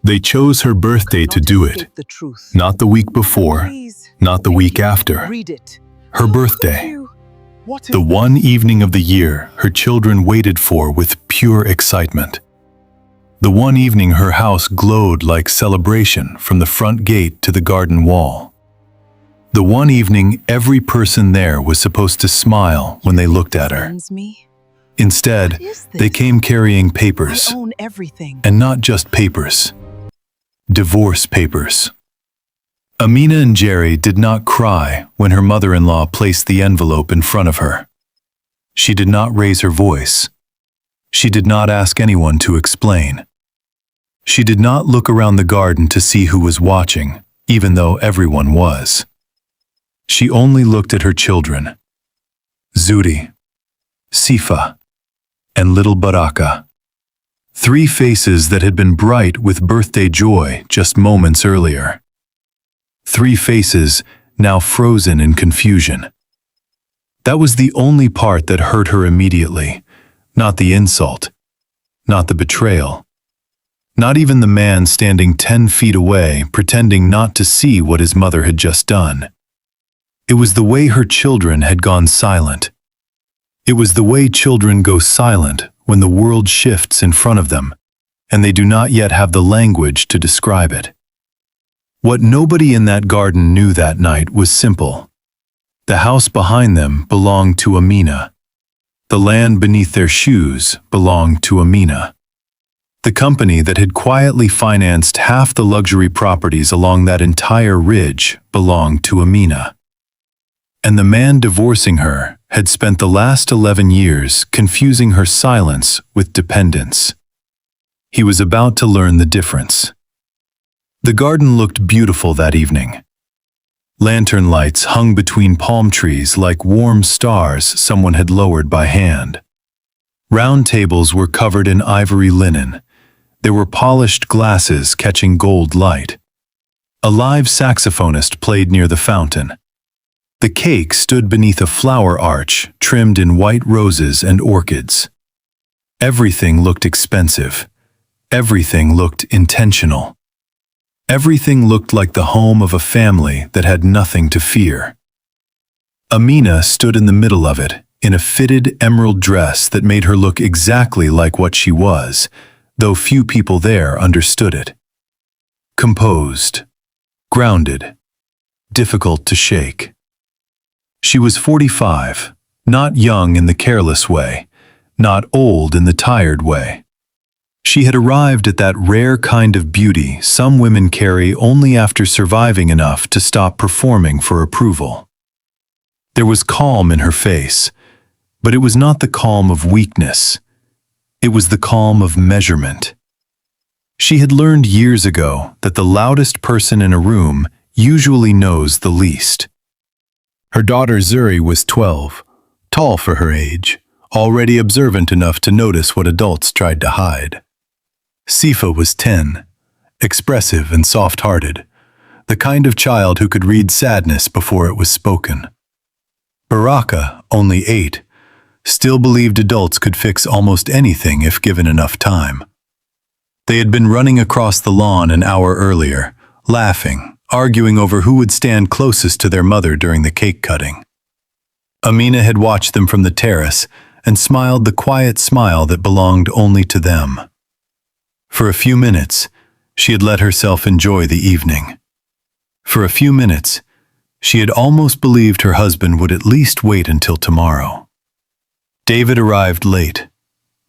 They chose her birthday to do it. Not the week before, not the week after. Her birthday. The one evening of the year her children waited for with pure excitement. The one evening her house glowed like celebration from the front gate to the garden wall. The one evening every person there was supposed to smile when they looked at her. Instead, they came carrying papers. And not just papers. Divorce papers. Amina and Jerry did not cry when her mother-in-law placed the envelope in front of her. She did not raise her voice. She did not ask anyone to explain. She did not look around the garden to see who was watching, even though everyone was. She only looked at her children. Zuri, Sifa, and little Baraka. 3 faces that had been bright with birthday joy just moments earlier. 3 faces now frozen in confusion. That was the only part that hurt her immediately, not the insult, not the betrayal, not even the man standing 10 feet away pretending not to see what his mother had just done. It was the way her children had gone silent. It was the way children go silent when the world shifts in front of them, and they do not yet have the language to describe it. What nobody in that garden knew that night was simple. The house behind them belonged to Amina. The land beneath their shoes belonged to Amina. The company that had quietly financed half the luxury properties along that entire ridge belonged to Amina. And the man divorcing her had spent the last 11 years confusing her silence with dependence. He was about to learn the difference. The garden looked beautiful that evening. Lantern lights hung between palm trees like warm stars someone had lowered by hand. Round tables were covered in ivory linen. There were polished glasses catching gold light. A live saxophonist played near the fountain. The cake stood beneath a flower arch trimmed in white roses and orchids. Everything looked expensive. Everything looked intentional. Everything looked like the home of a family that had nothing to fear. Amina stood in the middle of it, in a fitted emerald dress that made her look exactly like what she was, though few people there understood it. Composed, grounded, difficult to shake. She was 45, not young in the careless way, not old in the tired way. She had arrived at that rare kind of beauty some women carry only after surviving enough to stop performing for approval. There was calm in her face, but it was not the calm of weakness. It was the calm of measurement. She had learned years ago that the loudest person in a room usually knows the least. Her daughter Zuri was 12, tall for her age, already observant enough to notice what adults tried to hide. Sifa was 10, expressive and soft-hearted, the kind of child who could read sadness before it was spoken. Baraka, only 8, still believed adults could fix almost anything if given enough time. They had been running across the lawn an hour earlier, laughing, arguing over who would stand closest to their mother during the cake cutting. Amina had watched them from the terrace and smiled the quiet smile that belonged only to them. For a few minutes, she had let herself enjoy the evening. For a few minutes, she had almost believed her husband would at least wait until tomorrow. David arrived late.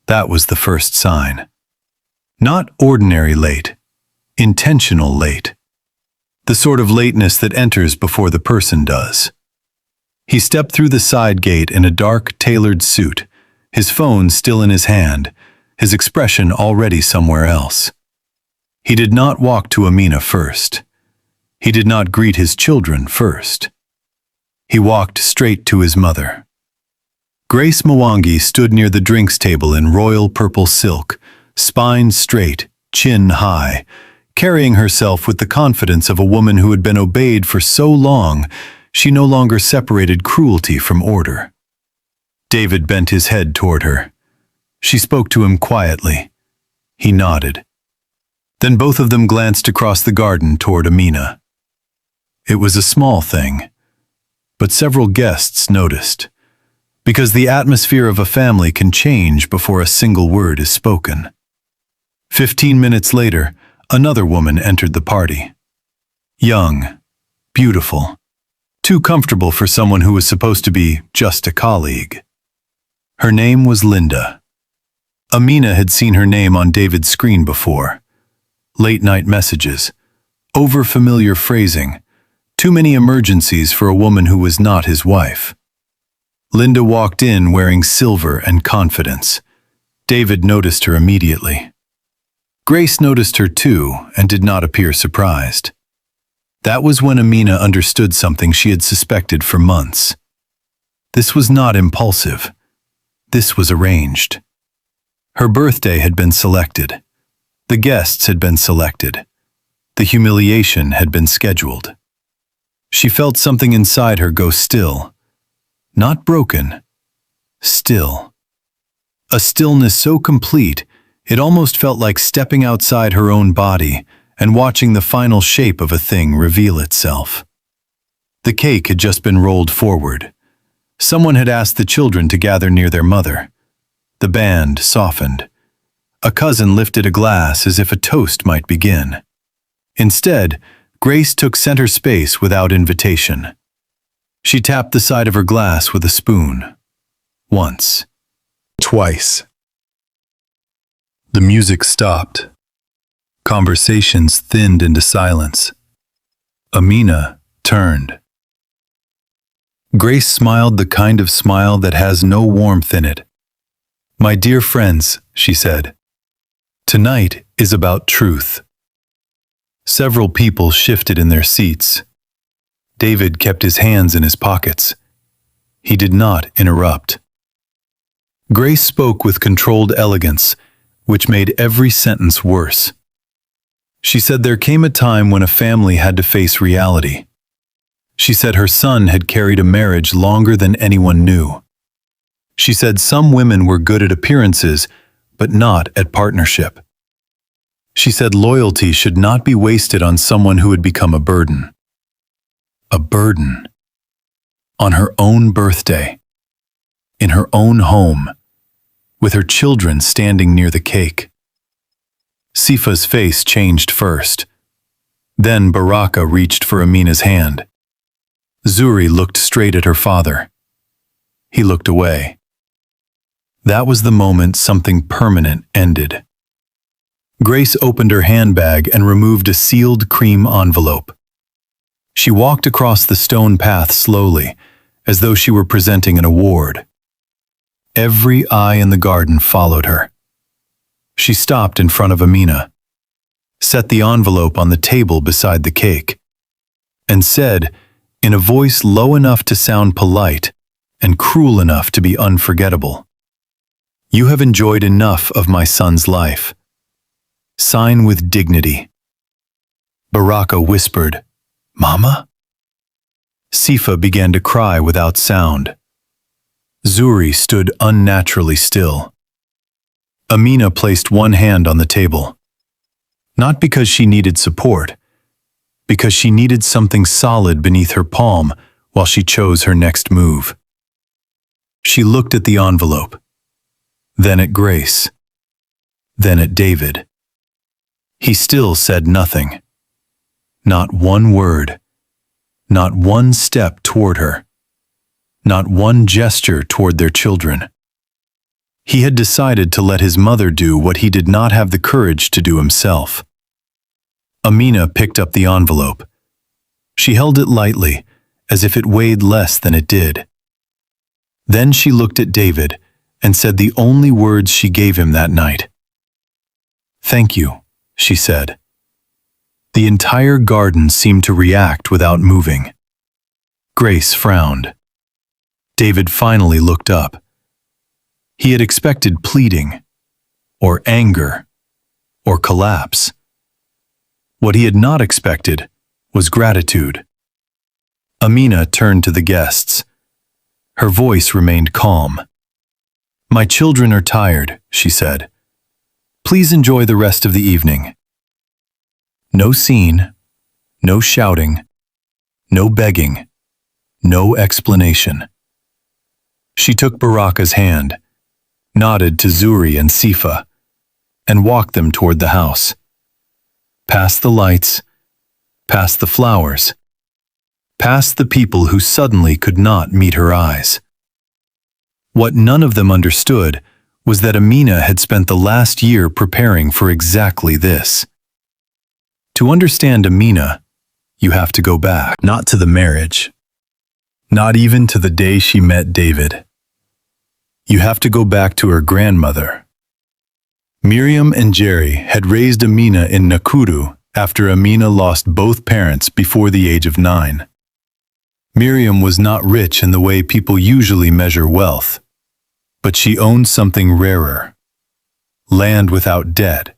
That was the first sign. Not ordinary late, intentional late. The sort of lateness that enters before the person does. He stepped through the side gate in a dark, tailored suit, his phone still in his hand, his expression already somewhere else. He did not walk to Amina first. He did not greet his children first. He walked straight to his mother. Grace Mwangi stood near the drinks table in royal purple silk, spine straight, chin high, carrying herself with the confidence of a woman who had been obeyed for so long she no longer separated cruelty from order. David bent his head toward her. She spoke to him quietly. He nodded. Then both of them glanced across the garden toward Amina. It was a small thing, but several guests noticed, because the atmosphere of a family can change before a single word is spoken. 15 minutes later, another woman entered the party. Young, beautiful, too comfortable for someone who was supposed to be just a colleague. Her name was Linda. Amina had seen her name on David's screen before. Late-night messages, over-familiar phrasing, too many emergencies for a woman who was not his wife. Linda walked in wearing silver and confidence. David noticed her immediately. Grace noticed her too and did not appear surprised. That was when Amina understood something she had suspected for months. This was not impulsive. This was arranged. Her birthday had been selected. The guests had been selected. The humiliation had been scheduled. She felt something inside her go still. Not broken. Still. A stillness so complete, it almost felt like stepping outside her own body and watching the final shape of a thing reveal itself. The cake had just been rolled forward. Someone had asked the children to gather near their mother. The band softened. A cousin lifted a glass as if a toast might begin. Instead, Grace took center space without invitation. She tapped the side of her glass with a spoon. Once. Twice. The music stopped. Conversations thinned into silence. Amina turned. Grace smiled the kind of smile that has no warmth in it. "My dear friends," she said, "tonight is about truth." Several people shifted in their seats. David kept his hands in his pockets. He did not interrupt. Grace spoke with controlled elegance, which made every sentence worse. She said there came a time when a family had to face reality. She said her son had carried a marriage longer than anyone knew. She said some women were good at appearances, but not at partnership. She said loyalty should not be wasted on someone who had become a burden. A burden. On her own birthday. In her own home. With her children standing near the cake. Sifa's face changed first. Then Baraka reached for Amina's hand. Zuri looked straight at her father. He looked away. That was the moment something permanent ended. Grace opened her handbag and removed a sealed cream envelope. She walked across the stone path slowly, as though she were presenting an award. Every eye in the garden followed her. She stopped in front of Amina, set the envelope on the table beside the cake, and said, in a voice low enough to sound polite and cruel enough to be unforgettable, "You have enjoyed enough of my son's life. Sign with dignity." Baraka whispered, "Mama?" Sifa began to cry without sound. Zuri stood unnaturally still. Amina placed one hand on the table. Not because she needed support, because she needed something solid beneath her palm while she chose her next move. She looked at the envelope, then at Grace, then at David. He still said nothing. Not one word, not one step toward her, not one gesture toward their children. He had decided to let his mother do what he did not have the courage to do himself. Amina picked up the envelope. She held it lightly, as if it weighed less than it did. Then she looked at David and said the only words she gave him that night. "Thank you," she said. The entire garden seemed to react without moving. Grace frowned. David finally looked up. He had expected pleading, or anger, or collapse. What he had not expected was gratitude. Amina turned to the guests. Her voice remained calm. "My children are tired," she said. "Please enjoy the rest of the evening." No scene, no shouting, no begging, no explanation. She took Baraka's hand, nodded to Zuri and Sifa, and walked them toward the house. Past the lights, past the flowers, past the people who suddenly could not meet her eyes. What none of them understood was that Amina had spent the last year preparing for exactly this. To understand Amina, you have to go back, not to the marriage, not even to the day she met David. You have to go back to her grandmother. Miriam and Jerry had raised Amina in Nakuru after Amina lost both parents before the age of 9. Miriam was not rich in the way people usually measure wealth, but she owned something rarer: land without debt,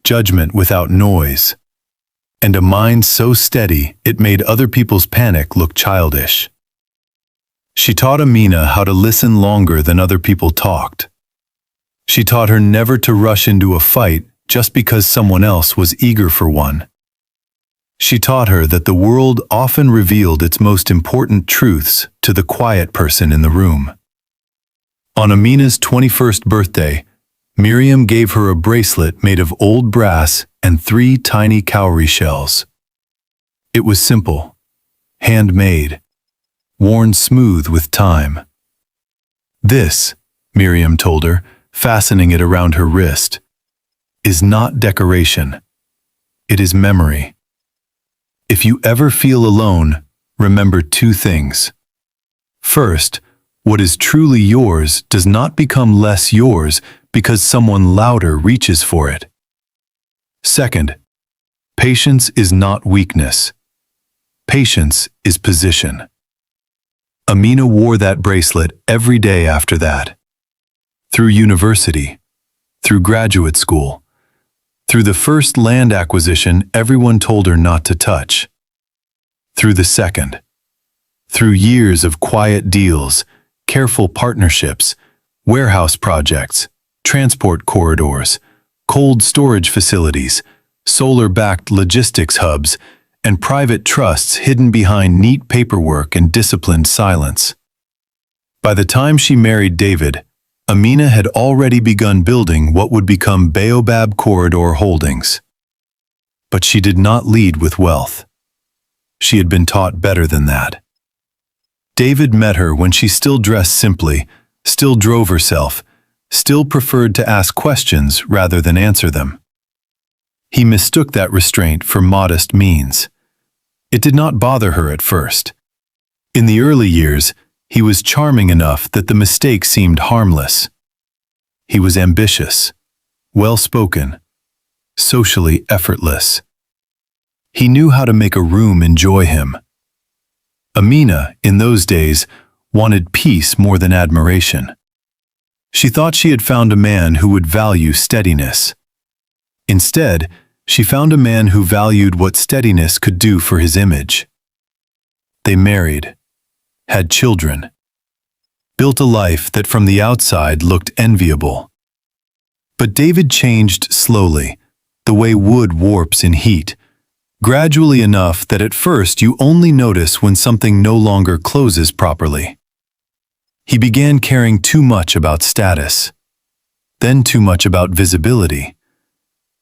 judgment without noise, and a mind so steady it made other people's panic look childish. She taught Amina how to listen longer than other people talked. She taught her never to rush into a fight just because someone else was eager for one. She taught her that the world often revealed its most important truths to the quiet person in the room. On Amina's 21st birthday, Miriam gave her a bracelet made of old brass and 3 tiny cowrie shells. It was simple, handmade, worn smooth with time. This, Miriam told her, fastening it around her wrist, is not decoration. It is memory. If you ever feel alone, remember 2 things. First, what is truly yours does not become less yours because someone louder reaches for it. Second, patience is not weakness. Patience is position. Amina wore that bracelet every day after that. Through university, through graduate school, through the first land acquisition everyone told her not to touch, through the second, through years of quiet deals, careful partnerships, warehouse projects, transport corridors, cold storage facilities, solar-backed logistics hubs, and private trusts hidden behind neat paperwork and disciplined silence. By the time she married David, Amina had already begun building what would become Baobab Corridor Holdings. But she did not lead with wealth. She had been taught better than that. David met her when she still dressed simply, still drove herself, still preferred to ask questions rather than answer them. He mistook that restraint for modest means. It did not bother her at first. In the early years, he was charming enough that the mistake seemed harmless. He was ambitious, well-spoken, socially effortless. He knew how to make a room enjoy him. Amina, in those days, wanted peace more than admiration. She thought she had found a man who would value steadiness. Instead, she found a man who valued what steadiness could do for his image. They married, had children, built a life that from the outside looked enviable. But David changed slowly, the way wood warps in heat, gradually enough that at first you only notice when something no longer closes properly. He began caring too much about status, then too much about visibility,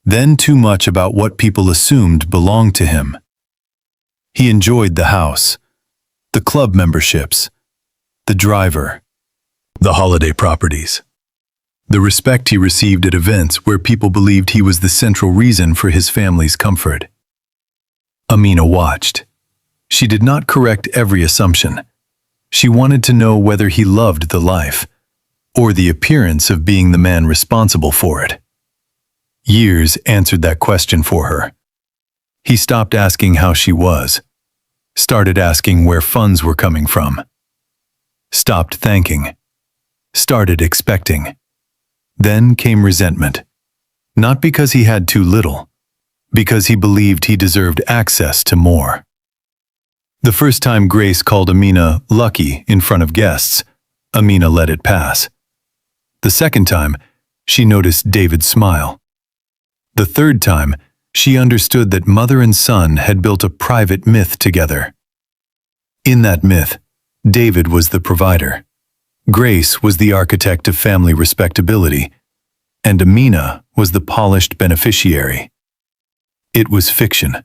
then too much about what people assumed belonged to him. He enjoyed the house, the club memberships, the driver, the holiday properties, the respect he received at events where people believed he was the central reason for his family's comfort. Amina watched. She did not correct every assumption. She wanted to know whether he loved the life, or the appearance of being the man responsible for it. Years answered that question for her. He stopped asking how she was, started asking where funds were coming from, stopped thanking, started expecting. Then came resentment, not because he had too little, because he believed he deserved access to more. The first time Grace called Amina lucky in front of guests, Amina let it pass. The second time, she noticed David's smile. The third time, She understood that mother and son had built a private myth together. In that myth, David was the provider, Grace was the architect of family respectability, and Amina was the polished beneficiary. It was fiction.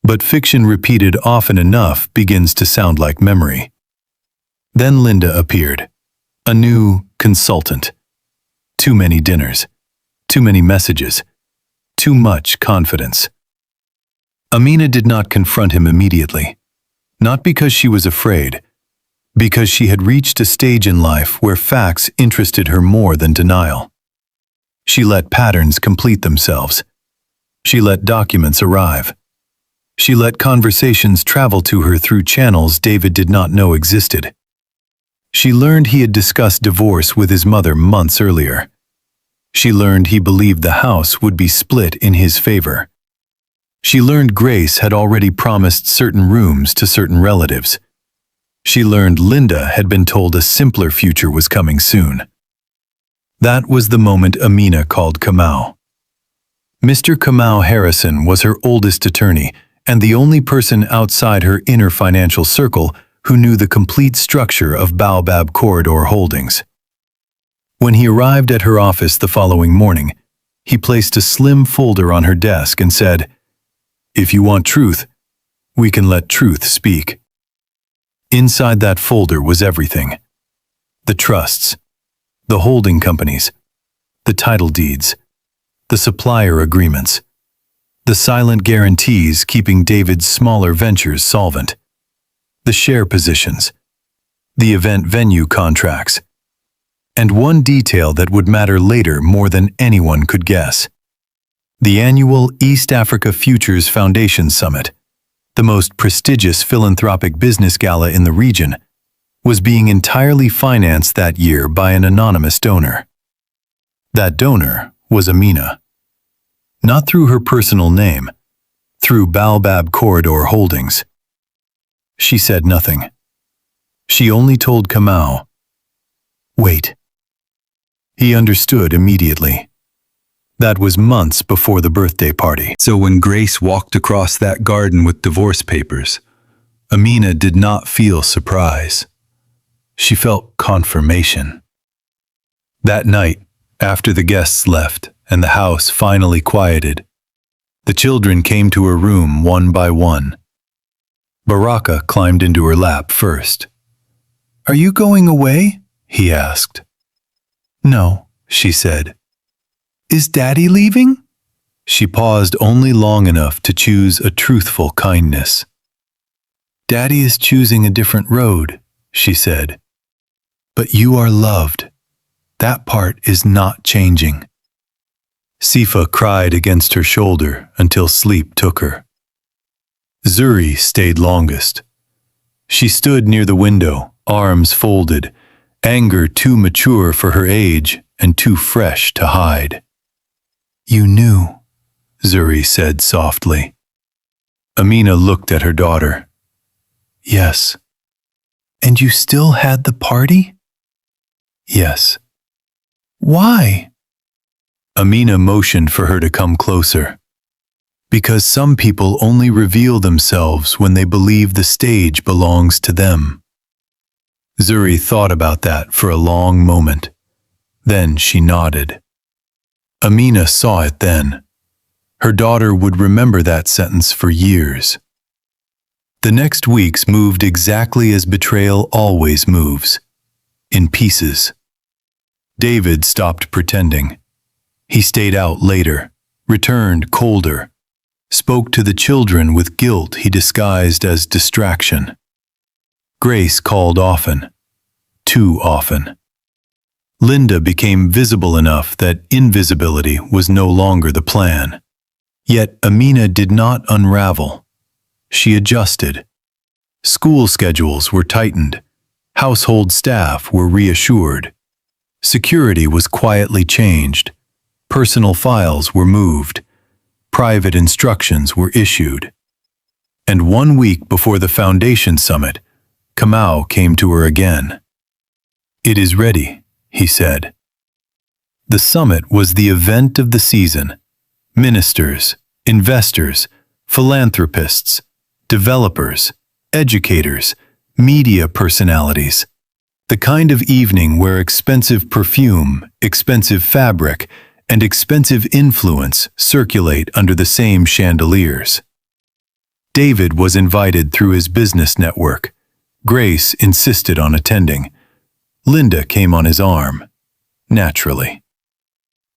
But fiction repeated often enough begins to sound like memory. Then Linda appeared, a new consultant. Too many dinners, too many messages, too much confidence. Amina did not confront him immediately, not because she was afraid, because she had reached a stage in life where facts interested her more than denial. She let patterns complete themselves. She let documents arrive. She let conversations travel to her through channels David did not know existed. She learned he had discussed divorce with his mother months earlier. She learned he believed the house would be split in his favor. She learned Grace had already promised certain rooms to certain relatives. She learned Linda had been told a simpler future was coming soon. That was the moment Amina called Kamau. Mr. Kamau Harrison was her oldest attorney and the only person outside her inner financial circle who knew the complete structure of Baobab Corridor Holdings. When he arrived at her office the following morning, he placed a slim folder on her desk and said, "If you want truth, we can let truth speak." Inside that folder was everything. The trusts, the holding companies, the title deeds, the supplier agreements, the silent guarantees keeping David's smaller ventures solvent, the share positions, the event venue contracts, and one detail that would matter later more than anyone could guess. The annual East Africa Futures Foundation Summit, the most prestigious philanthropic business gala in the region, was being entirely financed that year by an anonymous donor. That donor was Amina. Not through her personal name, through Baobab Corridor Holdings. She said nothing. She only told Kamau, "Wait." He understood immediately. That was months before the birthday party. So when Grace walked across that garden with divorce papers, Amina did not feel surprise. She felt confirmation. That night, after the guests left and the house finally quieted, the children came to her room one by one. Baraka climbed into her lap first. "Are you going away?" he asked. "No," she said. "Is Daddy leaving?" She paused only long enough to choose a truthful kindness. "Daddy is choosing a different road," she said. "But you are loved. That part is not changing." Sifa cried against her shoulder until sleep took her. Zuri stayed longest. She stood near the window, arms folded, anger too mature for her age and too fresh to hide. "You knew," Zuri said softly. Amina looked at her daughter. "Yes." "And you still had the party?" "Yes." "Why?" Amina motioned for her to come closer. "Because some people only reveal themselves when they believe the stage belongs to them." Zuri thought about that for a long moment. Then she nodded. Amina saw it then. Her daughter would remember that sentence for years. The next weeks moved exactly as betrayal always moves, in pieces. David stopped pretending. He stayed out later, returned colder, spoke to the children with guilt he disguised as distraction. Grace called often, too often. Linda became visible enough that invisibility was no longer the plan. Yet Amina did not unravel. She adjusted. School schedules were tightened. Household staff were reassured. Security was quietly changed. Personal files were moved. Private instructions were issued. And 1 week before the Foundation Summit, Kamau came to her again. "It is ready," he said. The summit was the event of the season. Ministers, investors, philanthropists, developers, educators, media personalities. The kind of evening where expensive perfume, expensive fabric, and expensive influence circulate under the same chandeliers. David was invited through his business network. Grace insisted on attending. Linda came on his arm, naturally.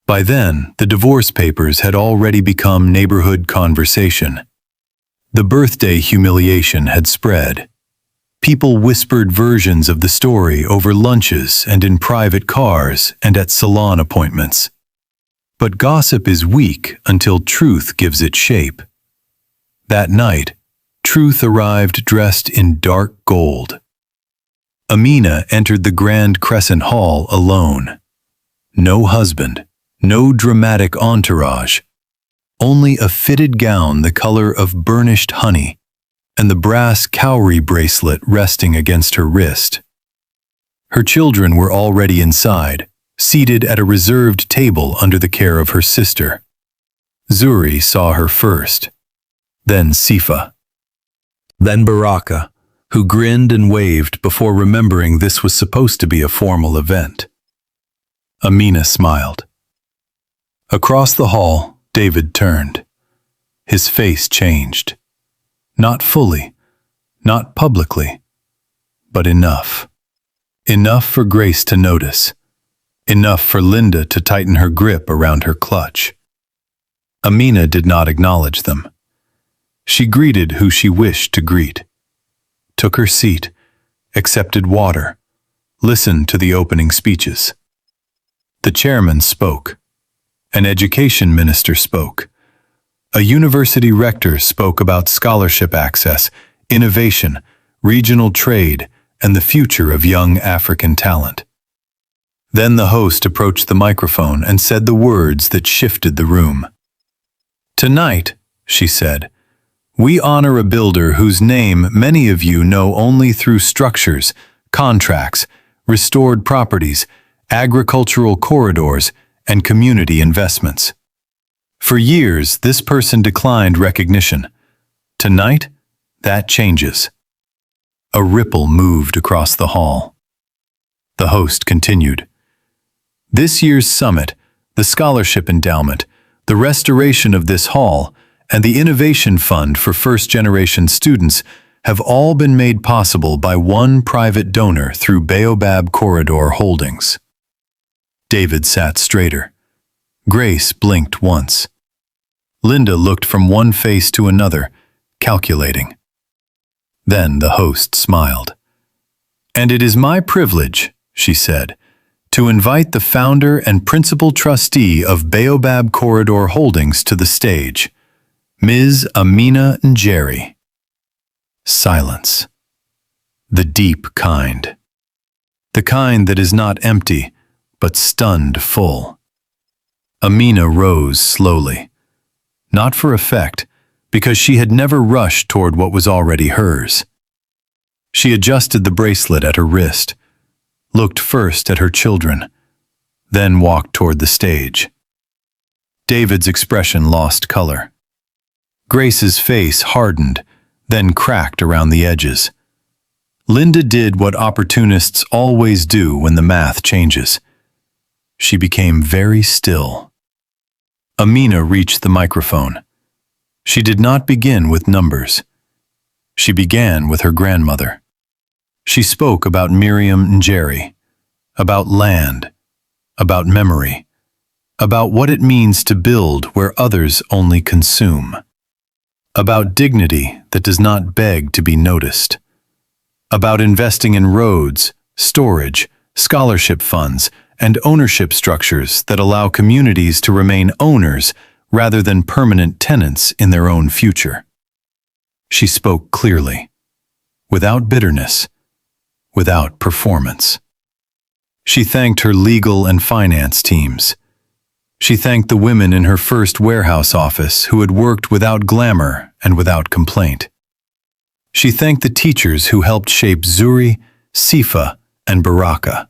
By then, the divorce papers had already become neighborhood conversation. The birthday humiliation had spread. People whispered versions of the story over lunches and in private cars and at salon appointments. But gossip is weak until truth gives it shape. That night, truth arrived dressed in dark gold. Amina entered the Grand Crescent Hall alone. No husband, no dramatic entourage, only a fitted gown the color of burnished honey and the brass cowrie bracelet resting against her wrist. Her children were already inside, seated at a reserved table under the care of her sister. Zuri saw her first, then Sifa, then Baraka, who grinned and waved before remembering this was supposed to be a formal event. Amina smiled. Across the hall, David turned. His face changed. Not fully, not publicly, but enough. Enough for Grace to notice. Enough for Linda to tighten her grip around her clutch. Amina did not acknowledge them. She greeted who she wished to greet, took her seat, accepted water, listened to the opening speeches. The chairman spoke. An education minister spoke. A university rector spoke about scholarship access, innovation, regional trade, and the future of young African talent. Then the host approached the microphone and said the words that shifted the room. "Tonight," she said, "we honor a builder whose name many of you know only through structures, contracts, restored properties, agricultural corridors, and community investments. For years, this person declined recognition. Tonight, that changes." A ripple moved across the hall. The host continued. "This year's summit, the scholarship endowment, the restoration of this hall, and the innovation fund for first-generation students have all been made possible by one private donor through Baobab Corridor Holdings." David sat straighter. Grace blinked once. Linda looked from one face to another, calculating. Then the host smiled. "And it is my privilege," she said, "to invite the founder and principal trustee of Baobab Corridor Holdings to the stage, Ms. Amina Njeri." Silence. The deep kind. The kind that is not empty, but stunned full. Amina rose slowly. Not for effect, because she had never rushed toward what was already hers. She adjusted the bracelet at her wrist, looked first at her children, then walked toward the stage. David's expression lost color. Grace's face hardened, then cracked around the edges. Linda did what opportunists always do when the math changes. She became very still. Amina reached the microphone. She did not begin with numbers. She began with her grandmother. She spoke about Miriam Njeri, about land, about memory, about what it means to build where others only consume, about dignity that does not beg to be noticed, about investing in roads, storage, scholarship funds, and ownership structures that allow communities to remain owners rather than permanent tenants in their own future. She spoke clearly, without bitterness, without performance. She thanked her legal and finance teams. She thanked the women in her first warehouse office who had worked without glamour and without complaint. She thanked the teachers who helped shape Zuri, Sifa, and Baraka.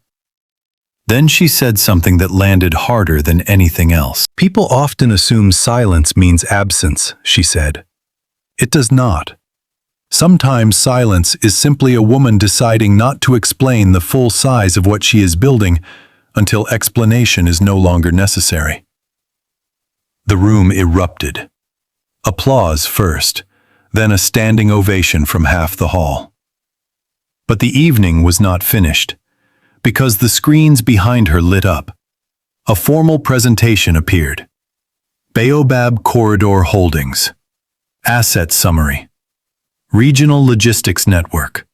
Then she said something that landed harder than anything else. "People often assume silence means absence," she said. "It does not. Sometimes silence is simply a woman deciding not to explain the full size of what she is building until explanation is no longer necessary." The room erupted. Applause first, then a standing ovation from half the hall. But the evening was not finished, because the screens behind her lit up. A formal presentation appeared. Baobab Corridor Holdings. Asset Summary. Regional Logistics Network.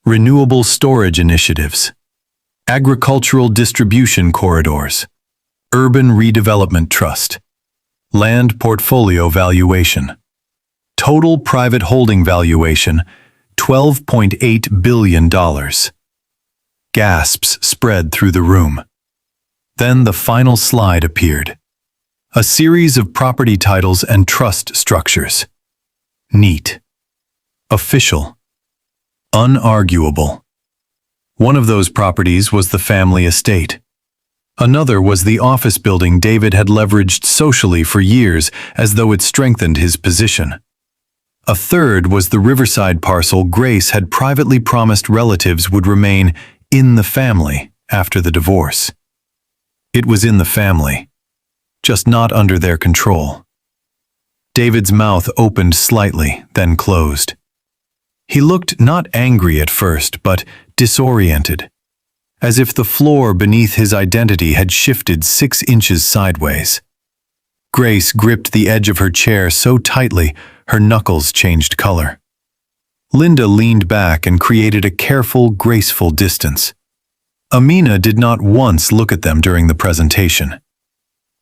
Renewable Storage Initiatives. Agricultural Distribution Corridors. Urban Redevelopment Trust. Land Portfolio Valuation. Total Private Holding Valuation, $12.8 billion. Gasps spread through the room. Then the final slide appeared. A series of property titles and trust structures. Neat. Official. Unarguable. One of those properties was the family estate. Another was the office building David had leveraged socially for years as though it strengthened his position. A third was the Riverside parcel Grace had privately promised relatives would remain in the family after the divorce. It was in the family, just not under their control. David's mouth opened slightly, then closed. He looked not angry at first, but disoriented, as if the floor beneath his identity had shifted 6 inches sideways. Grace gripped the edge of her chair so tightly her knuckles changed color. Linda leaned back and created a careful, graceful distance. Amina did not once look at them during the presentation.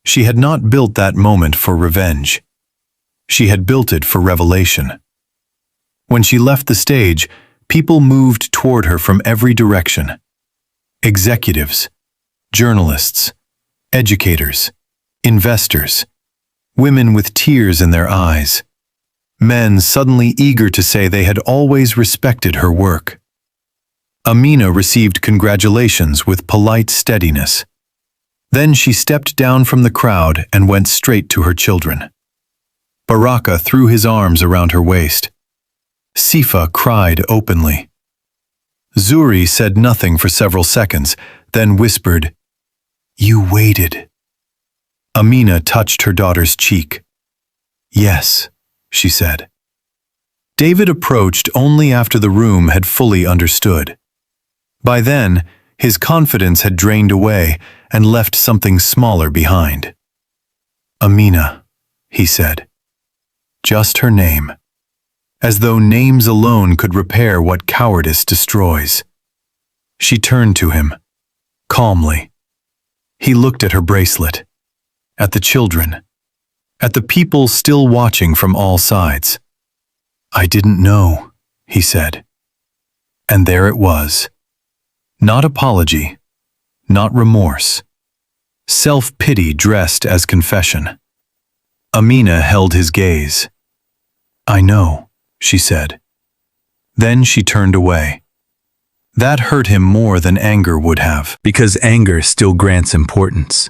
She had not built that moment for revenge. She had built it for revelation. When she left the stage, people moved toward her from every direction. Executives, journalists, educators, investors, women with tears in their eyes, men suddenly eager to say they had always respected her work. Amina received congratulations with polite steadiness. Then she stepped down from the crowd and went straight to her children. Baraka threw his arms around her waist. Sifa cried openly. Zuri said nothing for several seconds, then whispered, "You waited." Amina touched her daughter's cheek. "Yes," she said. David approached only after the room had fully understood. By then, his confidence had drained away and left something smaller behind. "Amina," he said. Just her name. As though names alone could repair what cowardice destroys. She turned to him, calmly. He looked at her bracelet, at the children, at the people still watching from all sides. "I didn't know," he said. And there it was. Not apology, not remorse. Self-pity dressed as confession. Amina held his gaze. "I know," she said. Then she turned away. That hurt him more than anger would have, because anger still grants importance.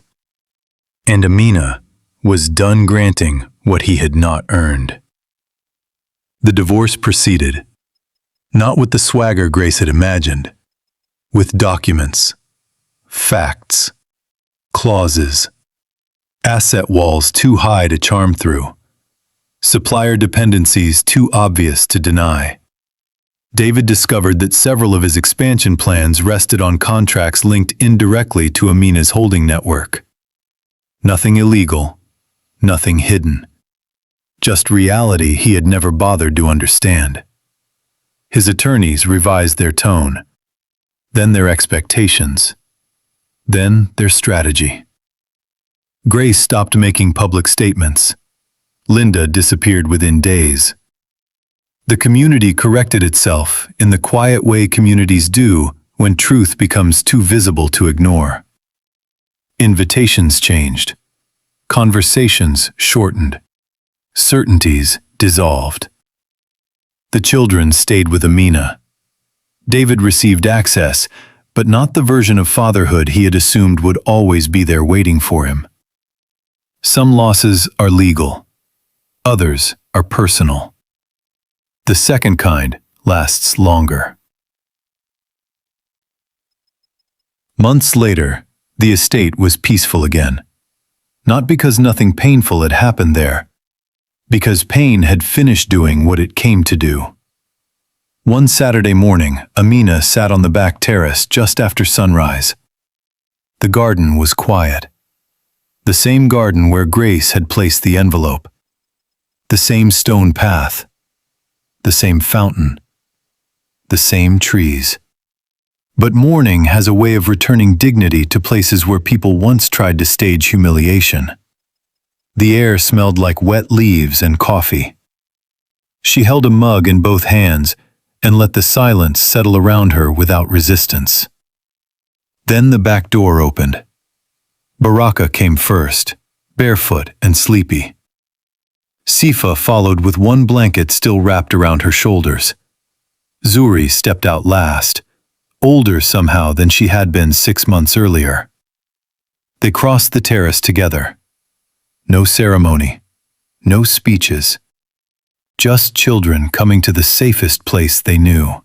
And Amina was done granting what he had not earned. The divorce proceeded, not with the swagger Grace had imagined, with documents, facts, clauses, asset walls too high to charm through, supplier dependencies too obvious to deny. David discovered that several of his expansion plans rested on contracts linked indirectly to Amina's holding network. Nothing illegal, nothing hidden. Just reality he had never bothered to understand. His attorneys revised their tone, then their expectations, then their strategy. Grace stopped making public statements. Linda disappeared within days. The community corrected itself in the quiet way communities do when truth becomes too visible to ignore. Invitations changed. Conversations shortened. Certainties dissolved. The children stayed with Amina. David received access, but not the version of fatherhood he had assumed would always be there waiting for him. Some losses are legal. Others are personal. The second kind lasts longer. Months later, the estate was peaceful again. Not because nothing painful had happened there, because pain had finished doing what it came to do. One Saturday morning, Amina sat on the back terrace just after sunrise. The garden was quiet. The same garden where Grace had placed the envelope. The same stone path. The same fountain. The same trees. But morning has a way of returning dignity to places where people once tried to stage humiliation. The air smelled like wet leaves and coffee. She held a mug in both hands and let the silence settle around her without resistance. Then the back door opened. Baraka came first, barefoot and sleepy. Sifa followed with one blanket still wrapped around her shoulders. Zuri stepped out last, older somehow than she had been 6 months earlier. They crossed the terrace together. No ceremony, no speeches. Just children coming to the safest place they knew.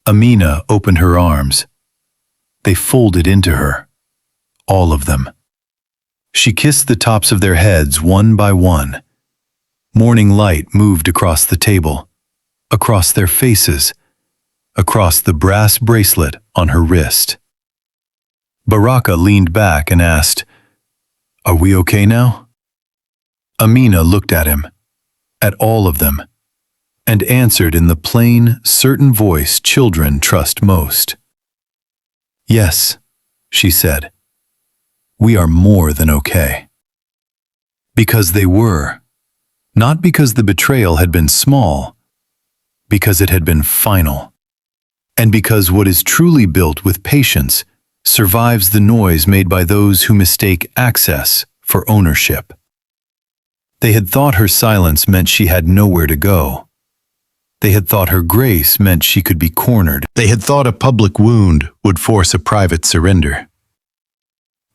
Amina opened her arms. They folded into her, all of them. She kissed the tops of their heads one by one. Morning light moved across the table, across their faces, across the brass bracelet on her wrist. Baraka leaned back and asked, "Are we okay now?" Amina looked at him, at all of them, and answered in the plain, certain voice children trust most. "Yes," she said, "we are more than okay." Because they were, not because the betrayal had been small, because it had been final. And because what is truly built with patience survives the noise made by those who mistake access for ownership. They had thought her silence meant she had nowhere to go. They had thought her grace meant she could be cornered. They had thought a public wound would force a private surrender.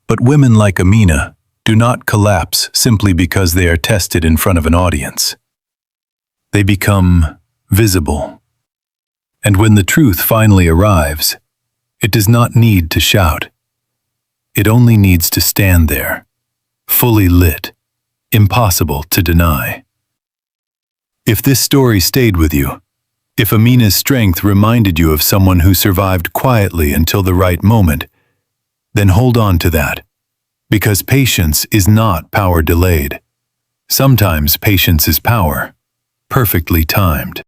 But women like Amina do not collapse simply because they are tested in front of an audience. They become visible. And when the truth finally arrives, it does not need to shout. It only needs to stand there, fully lit, impossible to deny. If this story stayed with you, if Amina's strength reminded you of someone who survived quietly until the right moment, then hold on to that, because patience is not power delayed. Sometimes patience is power, perfectly timed.